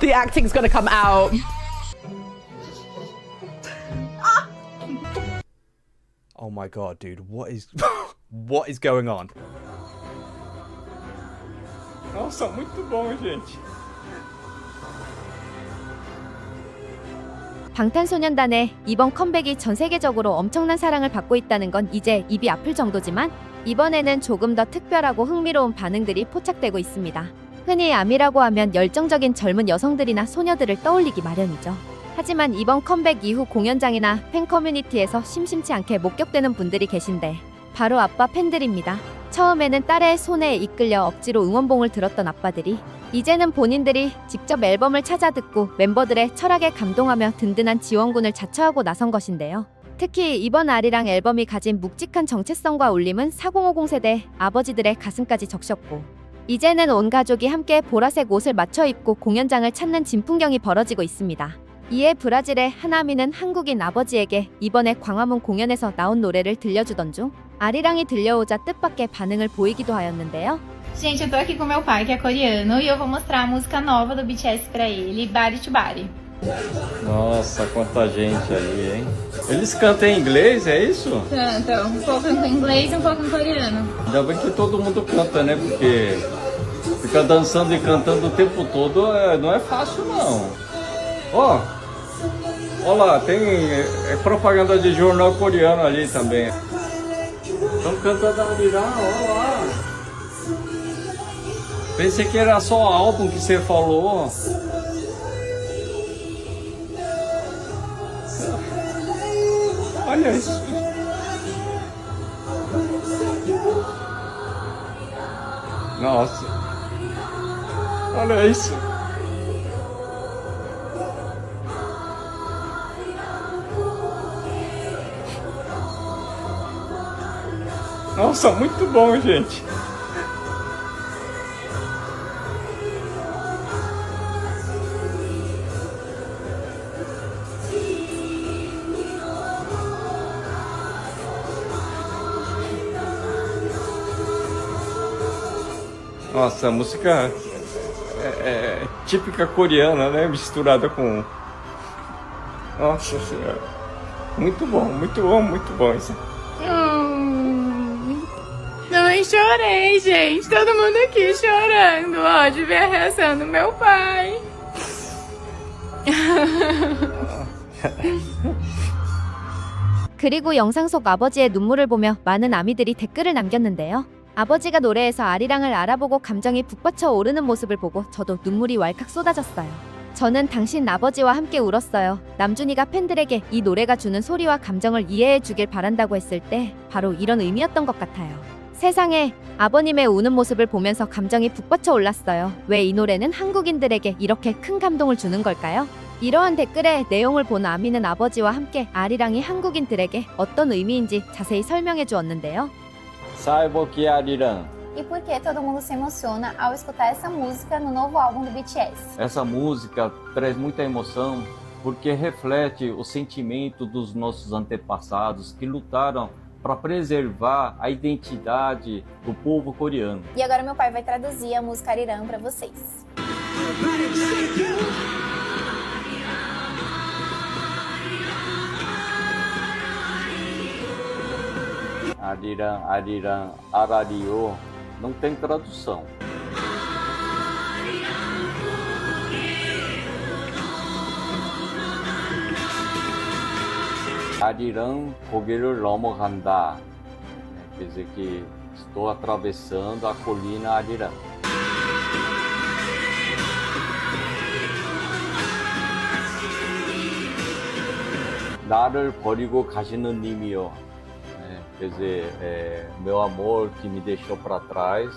The acting's gonna come out. Oh my god, dude, what is what is going on? Nossa, muito bom, gente. 방탄소년단의 이번 컴백이 전 세계적으로 엄청난 사랑을 받고 있다는 건 이제 입이 아플 정도지만 이번에는 조금 더 특별하고 흥미로운 반응들이 포착되고 있습니다. 흔히 아미라고 하면 열정적인 젊은 여성들이나 소녀들을 떠올리기 마련이죠. 하지만 이번 컴백 이후 공연장이나 팬 커뮤니티에서 심심치 않게 목격되는 분들이 계신데 바로 아빠 팬들입니다. 처음에는 딸의 손에 이끌려 억지로 응원봉을 들었던 아빠들이 이제는 본인들이 직접 앨범을 찾아 듣고 멤버들의 철학에 감동하며 든든한 지원군을 자처하고 나선 것인데요. 특히 이번 아리랑 앨범이 가진 묵직한 정체성과 울림은 4050 세대 아버지들의 가슴까지 적셨고 이제는 온 가족이 함께 보라색 옷을 맞춰 입고 공연장을 찾는 진풍경이 벌어지고 있습니다. 이에 브라질의 하나미는 한국인 아버지에게 이번에 광화문 공연에서 나온 노래를 들려주던 중 아리랑이 들려오자 뜻밖의 반응을 보이기도 하였는데요. Gente, eu tô aqui com meu pai, que é coreano, e eu vou mostrar a música nova do BTS pra ele, Body to Body. Nossa, quanta gente aí, hein? Eles cantam em inglês, é isso? Cantam, um pouco em inglês e um pouco em coreano. Ainda bem que todo mundo canta, né? Porque ficar dançando e cantando o tempo todo não é fácil, não. Ó, ó lá, tem propaganda de jornal coreano ali também. Estão cantando Arirã, ó lá. Pensei que era só álbum que você falou. Olha isso. Nossa. Olha isso. Nossa, muito bom, gente. Nossa, a música é típica coreana, né? Misturada com... Nossa Senhora. Muito bom, muito bom, muito bom isso. Não chorei, gente. Todo mundo aqui chorando, ó, de ver a reação do meu pai. 그리고 영상 속 아버지의 눈물을 보며 많은 아미들이 댓글을 남겼는데요. 아버지가 노래에서 아리랑을 알아보고 감정이 북받쳐 오르는 모습을 보고 저도 눈물이 왈칵 쏟아졌어요. 저는 당신 아버지와 함께 울었어요. 남준이가 팬들에게 이 노래가 주는 소리와 감정을 이해해 주길 바란다고 했을 때 바로 이런 의미였던 것 같아요. 세상에 아버님의 우는 모습을 보면서 감정이 북받쳐 올랐어요. 왜 이 노래는 한국인들에게 이렇게 큰 감동을 주는 걸까요? 이러한 댓글의 내용을 본 아미는 아버지와 함께 아리랑이 한국인들에게 어떤 의미인지 자세히 설명해 주었는데요. Saiba que é Arirã. E por que todo mundo se emociona ao escutar essa música no novo álbum do BTS? Essa música traz muita emoção porque reflete o sentimento dos nossos antepassados que lutaram para preservar a identidade do povo coreano. E agora meu pai vai traduzir a música Arirã para vocês. Arirã, Arirã, Arariô, não tem tradução. Arirã, 고개를 넘어간다. Quer dizer que estou atravessando a colina Arirã. 나를 버리고 가시는 님이요. Quer dizer, meu amor que me deixou para trás.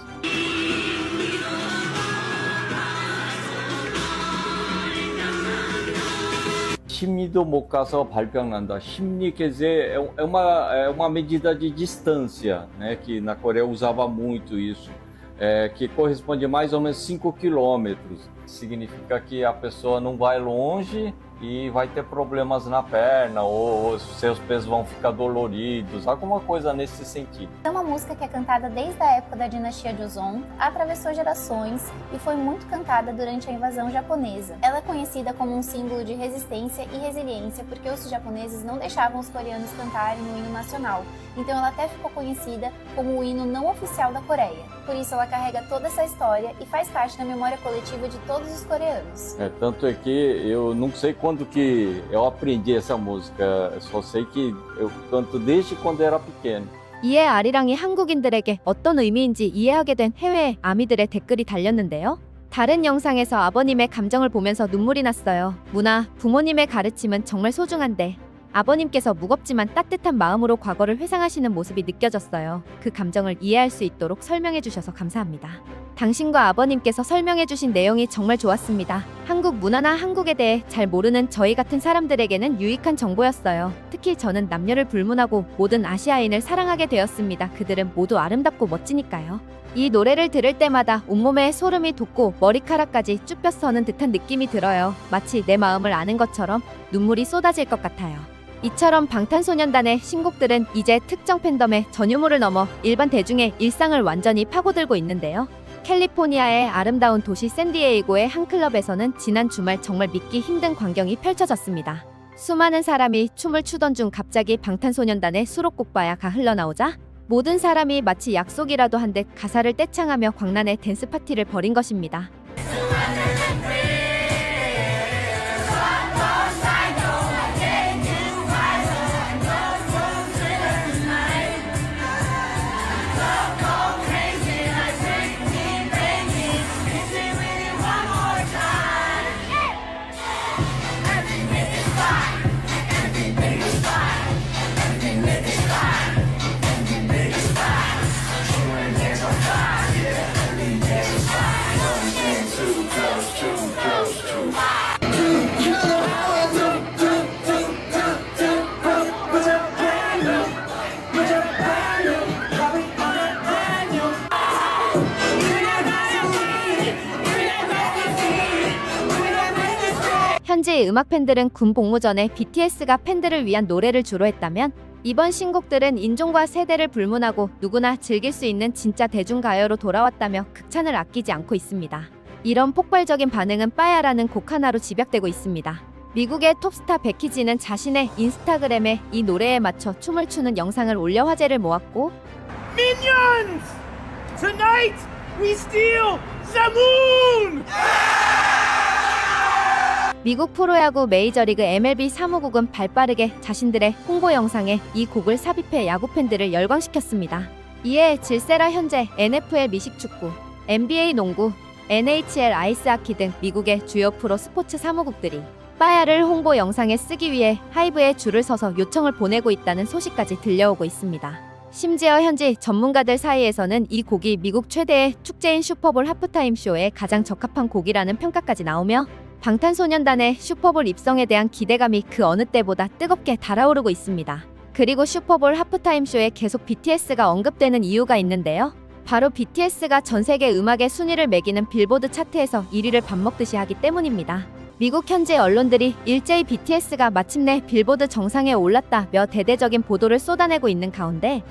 심리도 못 가서 발병 난다. 심리 quer dizer é uma medida de distância, né? Que na Coreia usava muito isso, que corresponde mais ou menos 5 quilômetros. Significa que a pessoa não vai longe e vai ter problemas na perna, ou seus pés vão ficar doloridos, alguma coisa nesse sentido. É uma música que é cantada desde a época da dinastia Joseon, atravessou gerações e foi muito cantada durante a invasão japonesa. Ela é conhecida como um símbolo de resistência e resiliência porque os japoneses não deixavam os coreanos cantarem o hino nacional, então ela até ficou conhecida como o hino não oficial da Coreia. Por isso ela carrega toda essa história e faz parte da memória coletiva de todos os coreanos. Tanto é que eu não sei quando que eu aprendi essa música, eu só sei que eu canto desde quando era pequeno. 이에 아리랑이 한국인들에게 어떤 의미인지 이해하게 된 해외 아미들의 댓글이 달렸는데요. 다른 영상에서 아버님의 감정을 보면서 눈물이 났어요. 문화, 부모님의 가르침은 정말 소중한데 아버님께서 무겁지만 따뜻한 마음으로 과거를 회상하시는 모습이 느껴졌어요. 그 감정을 이해할 수 있도록 설명해 주셔서 감사합니다. 당신과 아버님께서 설명해 주신 내용이 정말 좋았습니다. 한국 문화나 한국에 대해 잘 모르는 저희 같은 사람들에게는 유익한 정보였어요. 특히 저는 남녀를 불문하고 모든 아시아인을 사랑하게 되었습니다. 그들은 모두 아름답고 멋지니까요. 이 노래를 들을 때마다 온몸에 소름이 돋고 머리카락까지 쭈뼛 서는 듯한 느낌이 들어요. 마치 내 마음을 아는 것처럼 눈물이 쏟아질 것 같아요. 이처럼 방탄소년단의 신곡들은 이제 특정 팬덤의 전유물을 넘어 일반 대중의 일상을 완전히 파고들고 있는데요. 캘리포니아의 아름다운 도시 샌디에이고의 한 클럽에서는 지난 주말 정말 믿기 힘든 광경이 펼쳐졌습니다. 수많은 사람이 춤을 추던 중 갑자기 방탄소년단의 수록곡 바야가 흘러나오자 모든 사람이 마치 약속이라도 한 듯 가사를 떼창하며 광란의 댄스 파티를 벌인 것입니다. 현지 음악 팬들은 군 복무 전에 BTS가 팬들을 위한 노래를 주로 했다면 이번 신곡들은 인종과 세대를 불문하고 누구나 즐길 수 있는 진짜 대중가요로 돌아왔다며 극찬을 아끼지 않고 있습니다. 이런 폭발적인 반응은 빠야라는 곡 하나로 집약되고 있습니다. 미국의 톱스타 베키지는 자신의 인스타그램에 이 노래에 맞춰 춤을 추는 영상을 올려 화제를 모았고 Minions! Tonight we steal the moon! 미국 프로야구 메이저리그 MLB 사무국은 발빠르게 자신들의 홍보 영상에 이 곡을 삽입해 야구 팬들을 열광시켰습니다. 이에 질세라 현재 NFL 미식축구, NBA 농구, NHL 아이스하키 등 미국의 주요 프로 스포츠 사무국들이 빠야를 홍보 영상에 쓰기 위해 하이브에 줄을 서서 요청을 보내고 있다는 소식까지 들려오고 있습니다. 심지어 현지 전문가들 사이에서는 이 곡이 미국 최대의 축제인 슈퍼볼 하프타임 쇼에 가장 적합한 곡이라는 평가까지 나오며 방탄소년단의 슈퍼볼 입성에 대한 기대감이 그 어느 때보다 뜨겁게 달아오르고 있습니다. 그리고 슈퍼볼 하프타임 쇼에 계속 BTS가 언급되는 이유가 있는데요. 바로 BTS가 전 세계 음악의 순위를 매기는 빌보드 차트에서 1위를 밥 먹듯이 하기 때문입니다. 미국 현지 언론들이 일제히 BTS가 마침내 빌보드 정상에 올랐다며 대대적인 보도를 쏟아내고 있는 가운데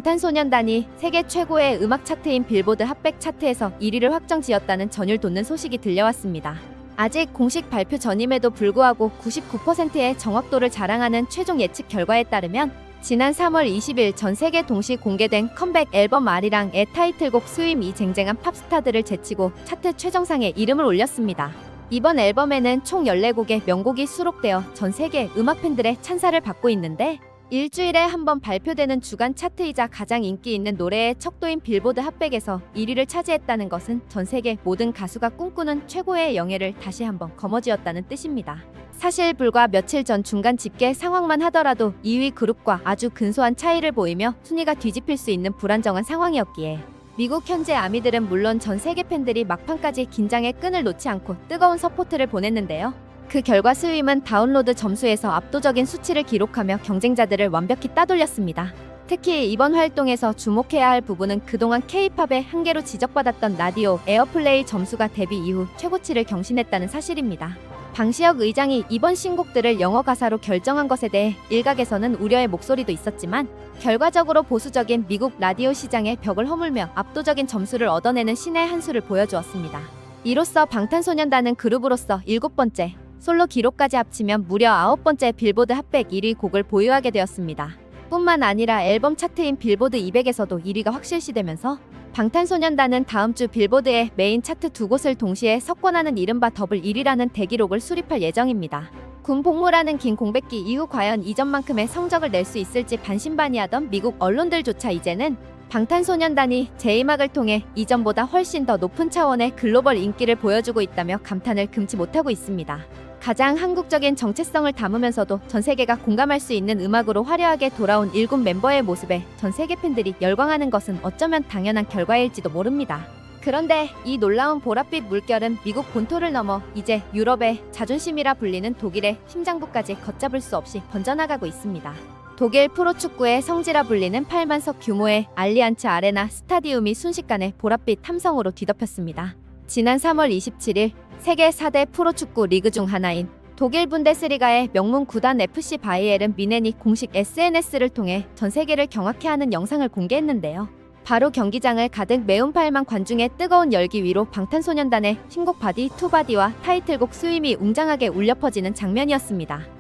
방탄소년단이 세계 최고의 음악 차트인 빌보드 핫백 차트에서 1위를 확정지었다는 전율 돋는 소식이 들려왔습니다. 아직 공식 발표 전임에도 불구하고 99%의 정확도를 자랑하는 최종 예측 결과에 따르면 지난 3월 20일 전 세계 동시 공개된 컴백 앨범 아리랑의 타이틀곡 스윕이 쟁쟁한 팝스타들을 제치고 차트 최정상에 이름을 올렸습니다. 이번 앨범에는 총 14곡의 명곡이 수록되어 전 세계 음악 팬들의 찬사를 받고 있는데 일주일에 한 번 발표되는 주간 차트이자 가장 인기 있는 노래의 척도인 빌보드 핫백에서 1위를 차지했다는 것은 전 세계 모든 가수가 꿈꾸는 최고의 영예를 다시 한번 거머쥐었다는 뜻입니다. 사실 불과 며칠 전 중간 집계 상황만 하더라도 2위 그룹과 아주 근소한 차이를 보이며 순위가 뒤집힐 수 있는 불안정한 상황이었기에 미국 현지 아미들은 물론 전 세계 팬들이 막판까지 긴장의 끈을 놓지 않고 뜨거운 서포트를 보냈는데요. 그 결과 스윕은 다운로드 점수에서 압도적인 수치를 기록하며 경쟁자들을 완벽히 따돌렸습니다. 특히 이번 활동에서 주목해야 할 부분은 그동안 K-팝의 한계로 지적받았던 라디오 에어플레이 점수가 데뷔 이후 최고치를 경신했다는 사실입니다. 방시혁 의장이 이번 신곡들을 영어 가사로 결정한 것에 대해 일각에서는 우려의 목소리도 있었지만 결과적으로 보수적인 미국 라디오 시장의 벽을 허물며 압도적인 점수를 얻어내는 신의 한 수를 보여주었습니다. 이로써 방탄소년단은 그룹으로서 7번째, 솔로 기록까지 합치면 무려 9번째 빌보드 핫100 1위 곡을 보유하게 되었습니다. 뿐만 아니라 앨범 차트인 빌보드 200에서도 1위가 확실시되면서 방탄소년단은 다음 주 빌보드의 메인 차트 2곳을 동시에 석권하는 이른바 더블 1위라는 대기록을 수립할 예정입니다. 군 복무라는 긴 공백기 이후 과연 이전만큼의 성적을 낼 수 있을지 반신반의하던 미국 언론들조차 이제는 방탄소년단이 재임악을 통해 이전보다 훨씬 더 높은 차원의 글로벌 인기를 보여주고 있다며 감탄을 금치 못하고 있습니다. 가장 한국적인 정체성을 담으면서도 전 세계가 공감할 수 있는 음악으로 화려하게 돌아온 7 멤버의 모습에 전 세계 팬들이 열광하는 것은 어쩌면 당연한 결과일지도 모릅니다. 그런데 이 놀라운 보랏빛 물결은 미국 본토를 넘어 이제 유럽의 자존심이라 불리는 독일의 심장부까지 걷잡을 수 없이 번져나가고 있습니다. 독일 프로축구의 성지라 불리는 8만석 규모의 알리안츠 아레나 스타디움이 순식간에 보랏빛 탐성으로 뒤덮였습니다. 지난 3월 27일 세계 4대 프로축구 리그 중 하나인 독일 분데스리가의 명문 구단 FC 바이에른 뮌헨이 공식 SNS를 통해 전 세계를 경악해 하는 영상을 공개했는데요. 바로 경기장을 가득 메운 8만 관중의 뜨거운 열기 위로 방탄소년단의 신곡 바디 투 바디와 타이틀곡 스윕이 웅장하게 울려 퍼지는 장면이었습니다.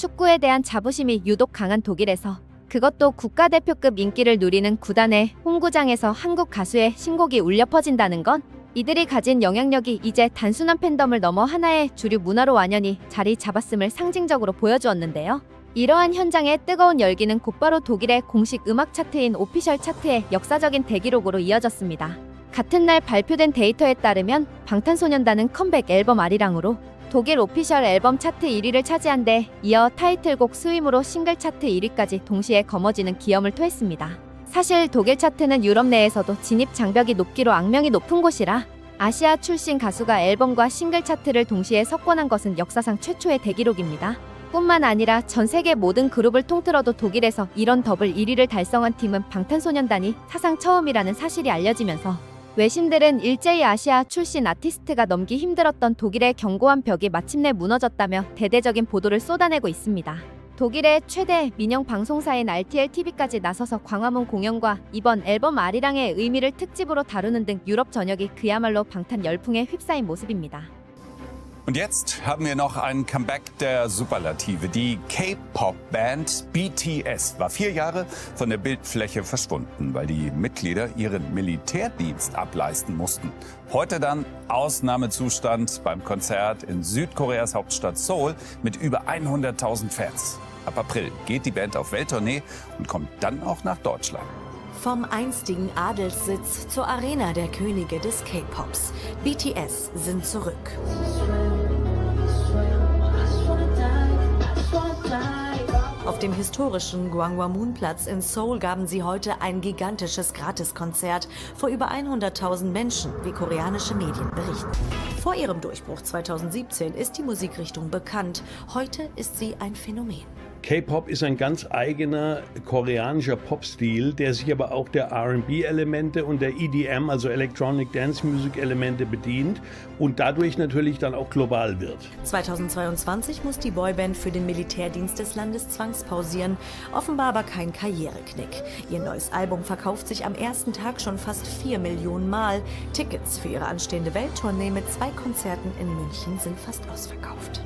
축구에 대한 자부심이 유독 강한 독일에서 그것도 국가대표급 인기를 누리는 구단의 홈구장에서 한국 가수의 신곡이 울려 퍼진다는 건 이들이 가진 영향력이 이제 단순한 팬덤을 넘어 하나의 주류 문화로 완연히 자리 잡았음을 상징적으로 보여주었는데요. 이러한 현장의 뜨거운 열기는 곧바로 독일의 공식 음악 차트인 오피셜 차트의 역사적인 대기록으로 이어졌습니다. 같은 날 발표된 데이터에 따르면 방탄소년단은 컴백 앨범 아리랑으로 독일 오피셜 앨범 차트 1위를 차지한 데 이어 타이틀곡 스윕으로 싱글 차트 1위까지 동시에 거머쥐는 기염을 토했습니다. 사실 독일 차트는 유럽 내에서도 진입 장벽이 높기로 악명이 높은 곳이라 아시아 출신 가수가 앨범과 싱글 차트를 동시에 석권한 것은 역사상 최초의 대기록입니다. 뿐만 아니라 전 세계 모든 그룹을 통틀어도 독일에서 이런 더블 1위를 달성한 팀은 방탄소년단이 사상 처음이라는 사실이 알려지면서 외신들은 일제히 아시아 출신 아티스트가 넘기 힘들었던 독일의 견고한 벽이 마침내 무너졌다며 대대적인 보도를 쏟아내고 있습니다. 독일의 최대 민영 방송사인 RTL TV까지 나서서 광화문 공연과 이번 앨범 아리랑의 의미를 특집으로 다루는 등 유럽 전역이 그야말로 방탄 열풍에 휩싸인 모습입니다. Und jetzt haben wir noch ein Comeback der Superlative. Die K-Pop-Band BTS war 4 Jahre von der Bildfläche verschwunden, weil die Mitglieder ihren Militärdienst ableisten mussten. Heute dann Ausnahmezustand beim Konzert in Südkoreas Hauptstadt Seoul mit über 100.000 Fans. Ab April geht die Band auf Welttournee und kommt dann auch nach Deutschland. Vom einstigen Adelssitz zur Arena der Könige des K-Pops. BTS sind zurück. Auf dem historischen Gwanghwamun-Platz in Seoul gaben sie heute ein gigantisches Gratiskonzert vor über 100.000 Menschen, wie koreanische Medien berichten. Vor ihrem Durchbruch 2017 ist die Musikrichtung bekannt. Heute ist sie ein Phänomen. K-Pop ist ein ganz eigener koreanischer Popstil, der sich aber auch der R&B-Elemente und der EDM, also Electronic Dance Music Elemente bedient und dadurch natürlich dann auch global wird. 2022 muss die Boyband für den Militärdienst des Landes zwangspausieren, offenbar aber kein Karriereknick. Ihr neues Album verkauft sich am ersten Tag schon fast 4 Millionen Mal. Tickets für ihre anstehende Welttournee mit 2 Konzerten in München sind fast ausverkauft.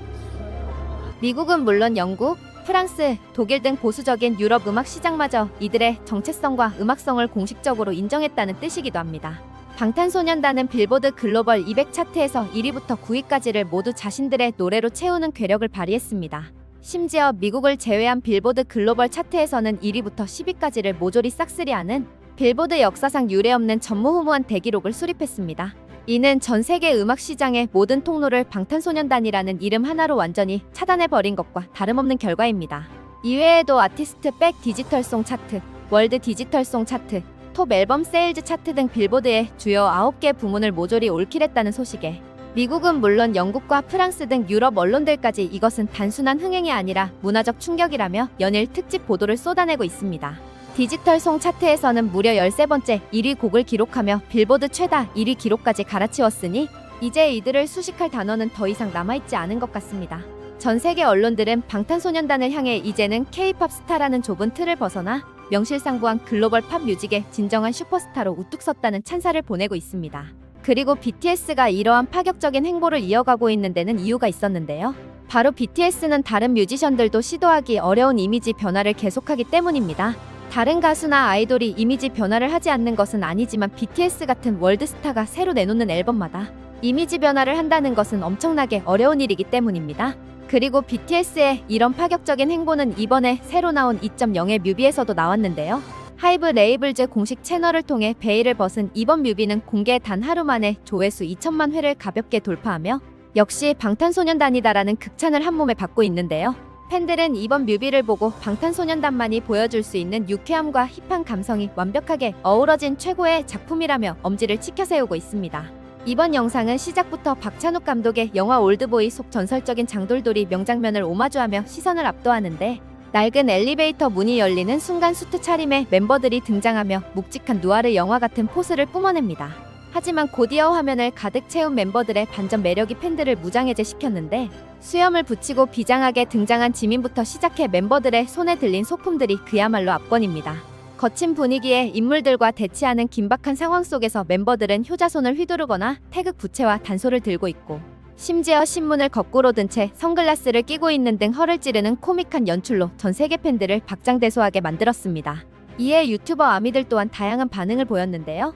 미국은 물론 영국, 프랑스, 독일 등 보수적인 유럽 음악 시장마저 이들의 정체성과 음악성을 공식적으로 인정했다는 뜻이기도 합니다. 방탄소년단은 빌보드 글로벌 200 차트에서 1위부터 9위까지를 모두 자신들의 노래로 채우는 괴력을 발휘했습니다. 심지어 미국을 제외한 빌보드 글로벌 차트에서는 1위부터 10위까지를 모조리 싹쓸이하는 빌보드 역사상 유례없는 전무후무한 대기록을 수립했습니다. 이는 전 세계 음악 시장의 모든 통로를 방탄소년단이라는 이름 하나로 완전히 차단해버린 것과 다름없는 결과입니다. 이외에도 아티스트 백 디지털송 차트, 월드 디지털송 차트, 톱 앨범 세일즈 차트 등 빌보드의 주요 9개 부문을 모조리 올킬했다는 소식에 미국은 물론 영국과 프랑스 등 유럽 언론들까지 이것은 단순한 흥행이 아니라 문화적 충격이라며 연일 특집 보도를 쏟아내고 있습니다. 디지털 송 차트에서는 무려 13번째 1위 곡을 기록하며 빌보드 최다 1위 기록까지 갈아치웠으니 이제 이들을 수식할 단어는 더 이상 남아있지 않은 것 같습니다. 전 세계 언론들은 방탄소년단을 향해 이제는 K-팝 스타라는 좁은 틀을 벗어나 명실상부한 글로벌 팝 뮤직의 진정한 슈퍼스타로 우뚝 섰다는 찬사를 보내고 있습니다. 그리고 BTS가 이러한 파격적인 행보를 이어가고 있는 데는 이유가 있었는데요. 바로 BTS는 다른 뮤지션들도 시도하기 어려운 이미지 변화를 계속하기 때문입니다. 다른 가수나 아이돌이 이미지 변화를 하지 않는 것은 아니지만 BTS 같은 월드스타가 새로 내놓는 앨범마다 이미지 변화를 한다는 것은 엄청나게 어려운 일이기 때문입니다. 그리고 BTS의 이런 파격적인 행보는 이번에 새로 나온 2.0의 뮤비에서도 나왔는데요. 하이브 레이블즈 공식 채널을 통해 베일을 벗은 이번 뮤비는 공개 단 하루 만에 조회수 2천만 회를 가볍게 돌파하며 역시 방탄소년단이다라는 극찬을 한몸에 받고 있는데요. 팬들은 이번 뮤비를 보고 방탄소년단만이 보여줄 수 있는 유쾌함과 힙한 감성이 완벽하게 어우러진 최고의 작품이라며 엄지를 치켜세우고 있습니다. 이번 영상은 시작부터 박찬욱 감독의 영화 올드보이 속 전설적인 장돌돌이 명장면을 오마주하며 시선을 압도하는데 낡은 엘리베이터 문이 열리는 순간 수트 차림의 멤버들이 등장하며 묵직한 누아르 영화 같은 포스를 뿜어냅니다. 하지만 곧이어 화면을 가득 채운 멤버들의 반전 매력이 팬들을 무장해제시켰는데 수염을 붙이고 비장하게 등장한 지민부터 시작해 멤버들의 손에 들린 소품들이 그야말로 압권입니다. 거친 분위기에 인물들과 대치하는 긴박한 상황 속에서 멤버들은 효자손을 휘두르거나 태극 부채와 단소를 들고 있고 심지어 신문을 거꾸로 든 채 선글라스를 끼고 있는 등 허를 찌르는 코믹한 연출로 전 세계 팬들을 박장대소하게 만들었습니다. 이에 유튜버 아미들 또한 다양한 반응을 보였는데요.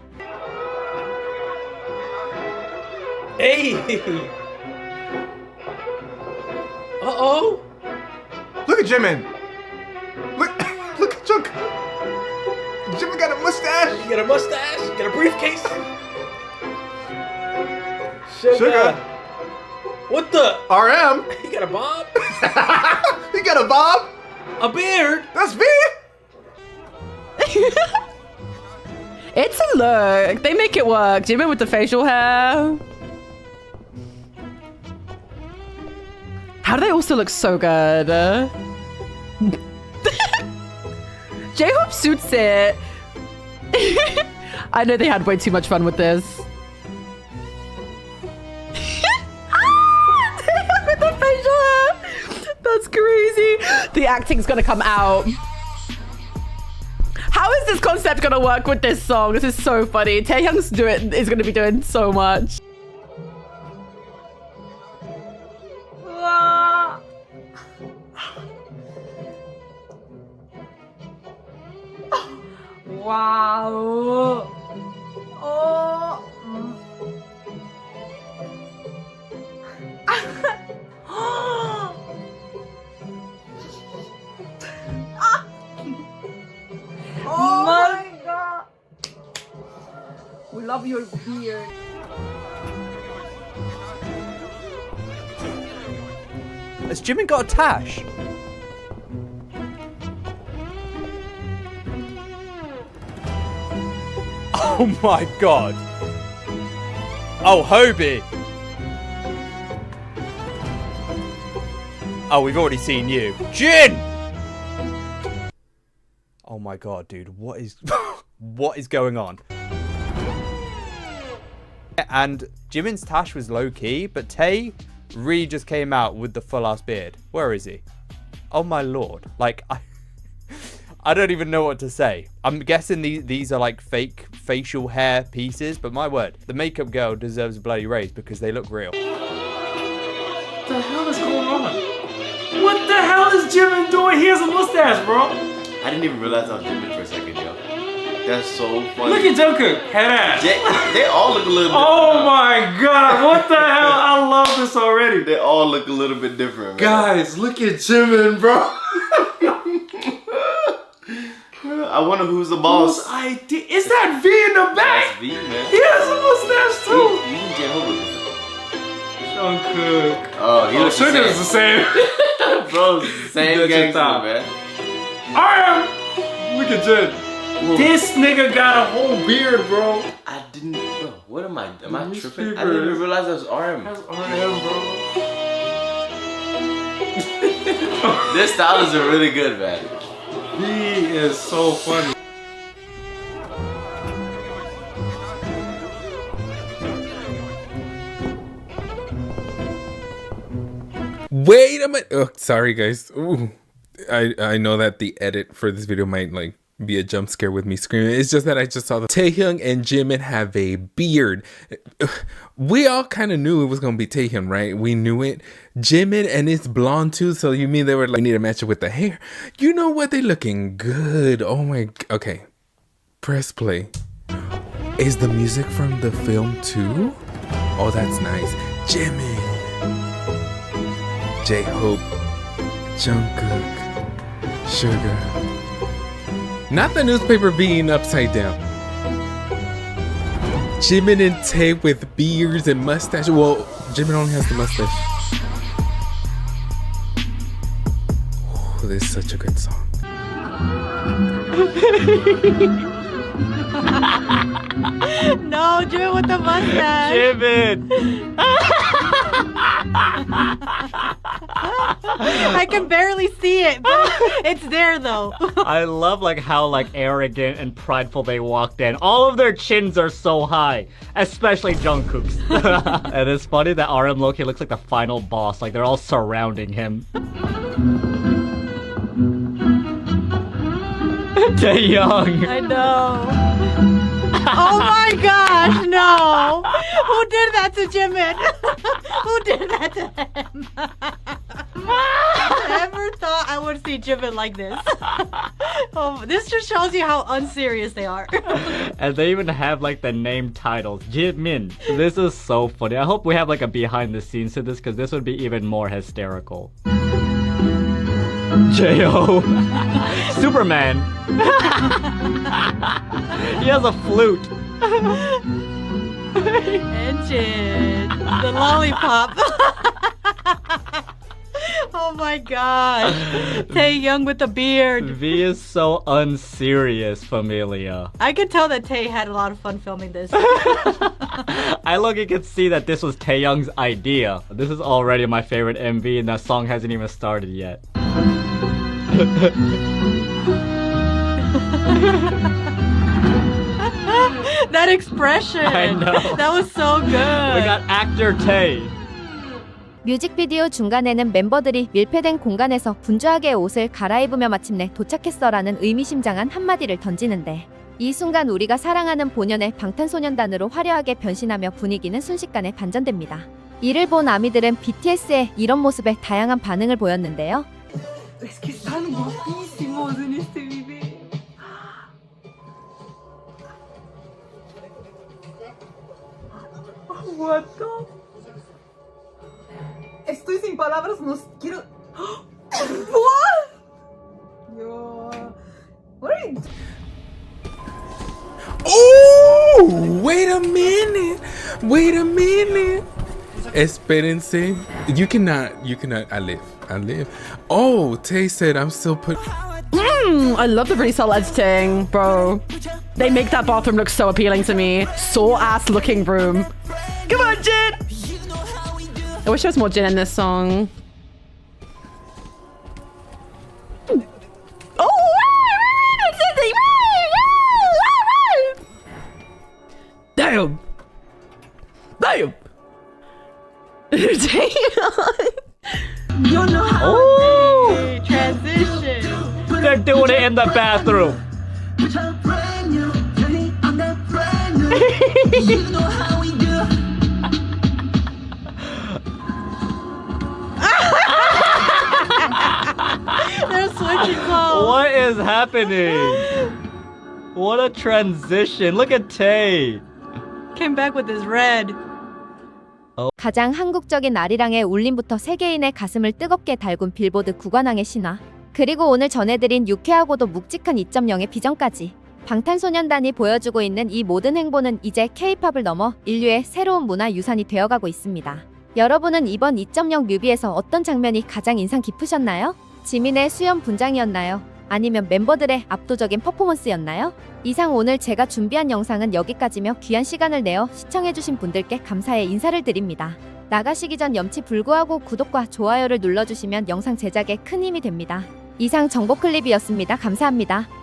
Hey! Uh-oh! Look at Jimin! Look at Jungkook! Jimin got a mustache! You got a mustache? You got a briefcase? Sugar! What the? RM! You got a bob? You got a bob? A beard? That's V! It's a look. They make it work. Jimin with the facial hair. How do they also look so good? J-Hope suits it. I know they had way too much fun with this. With the facial hair. That's crazy. The acting's gonna come out. How is this concept gonna work with this song? This is so funny. Taehyung's is gonna be doing so much. Wow. Oh. Oh my god. We love your beard. Has Jimin got a tash? Oh my god. Oh, Hobie. Oh, we've already seen you. Jin! Oh my god, dude. What is what is going on? And Jimin's tash was low key, but Tae really just came out with the full ass beard. Where is he? Oh my lord. Like I don't even know what to say. I'm guessing these are like fake facial hair pieces, but my word, the makeup girl deserves a bloody raise because they look real. What the hell is going on? What the hell is Jimin doing? He has a mustache, bro. I didn't even realize I was Jimin for a second, yo. That's so funny. Look at Jungkook, head ass. They all look a little bit Oh my god, what the hell? I love this already. They all look a little bit different, man. Guys, look at Jimin, bro! I wonder who's the boss. Whose idea? Is that V in the back? That's V, man. He has a mustache too. Even J-Hope. Jungkook. Oh, he looks Sugar is the same. Bro, it's the same gangster, man. Look at Jin. This nigga got a whole beard, bro. I didn't. Bro, what am I tripping? I didn't even realize that was RM. That's RM, bro. This style is really good, man. He is so funny. Wait a minute. Oh, sorry guys. Ooh. I know that the edit for this video might like be a jump scare with me screaming. It's just that I just saw the Taehyung and Jimin have a beard. We all kind of knew it was gonna be Taehyung, right? We knew it. Jimin and it's blonde too, so you mean they were like, we need to match it with the hair. You know what? They looking good. Oh my. Okay, press play. Is the music from the film too? Oh, that's nice. Jimin, J-Hope, Jungkook, Sugar. Not the newspaper being upside down. Jimin and Tae with beards and mustache. Well, Jimin only has the mustache. Oh, this is such a good song. No, Jimin with the mustache. Jimin! I can barely see it, but it's there though. I love like how like arrogant and prideful they walked in. All of their chins are so high, especially Jungkook's. And it's funny that RM Loki looks like the final boss. Like they're all surrounding him. Taehyung. I know. Oh my gosh, no! Who did that to Jimin? Who did that to him? I never thought I would see Jimin like this. Oh, this just shows you how unserious they are. And they even have like the name titles. Jimin. This is so funny. I hope we have like a behind the scenes to this because this would be even more hysterical. J.O. Superman. He has a flute. And Jin. The lollipop. Oh my gosh. Taehyung with the beard. V is so unserious, Familia. I could tell that Tae had a lot of fun filming this. I look, you can see that this was Taehyung's idea. This is already my favorite MV and that song hasn't even started yet. That expression. I know. That was so good. We got actor Tae. 뮤직비디오 중간에는 멤버들이 밀폐된 공간에서 분주하게 옷을 갈아입으며 마침내 도착했어라는 의미심장한 한마디를 던지는데 이 순간 우리가 사랑하는 본연의 방탄소년단으로 화려하게 변신하며 분위기는 순식간에 반전됩니다. 이를 본 아미들은 BTS의 이런 모습에 다양한 반응을 보였는데요. Es que están guapísimos en este video. What the? Estoy sin palabras, no quiero. What? Yo. What are you? Oh, wait a minute. Wait a minute. Espérense. You cannot, I live. Oh, Tay said I'm still putting. I love the Resell editing, bro. They make that bathroom look so appealing to me. So ass looking room. Come on, Jin! I wish there was more Jin in this song. Damn! Damn! Oh! Transition! They're doing it in the bathroom! They're switching clothes! What is happening? What a transition! Look at Tae! Came back with his red. 가장 한국적인 아리랑의 울림부터 세계인의 가슴을 뜨겁게 달군 빌보드 구관왕의 신화. 그리고 오늘 전해드린 유쾌하고도 묵직한 2.0의 비전까지. 방탄소년단이 보여주고 있는 이 모든 행보는 이제 K-팝을 넘어 인류의 새로운 문화 유산이 되어가고 있습니다. 여러분은 이번 2.0 뮤비에서 어떤 장면이 가장 인상 깊으셨나요? 지민의 수염 분장이었나요? 아니면 멤버들의 압도적인 퍼포먼스였나요? 이상 오늘 제가 준비한 영상은 여기까지며 귀한 시간을 내어 시청해주신 분들께 감사의 인사를 드립니다. 나가시기 전 염치불구하고 구독과 좋아요를 눌러주시면 영상 제작에 큰 힘이 됩니다. 이상 정보 클립이었습니다. 감사합니다.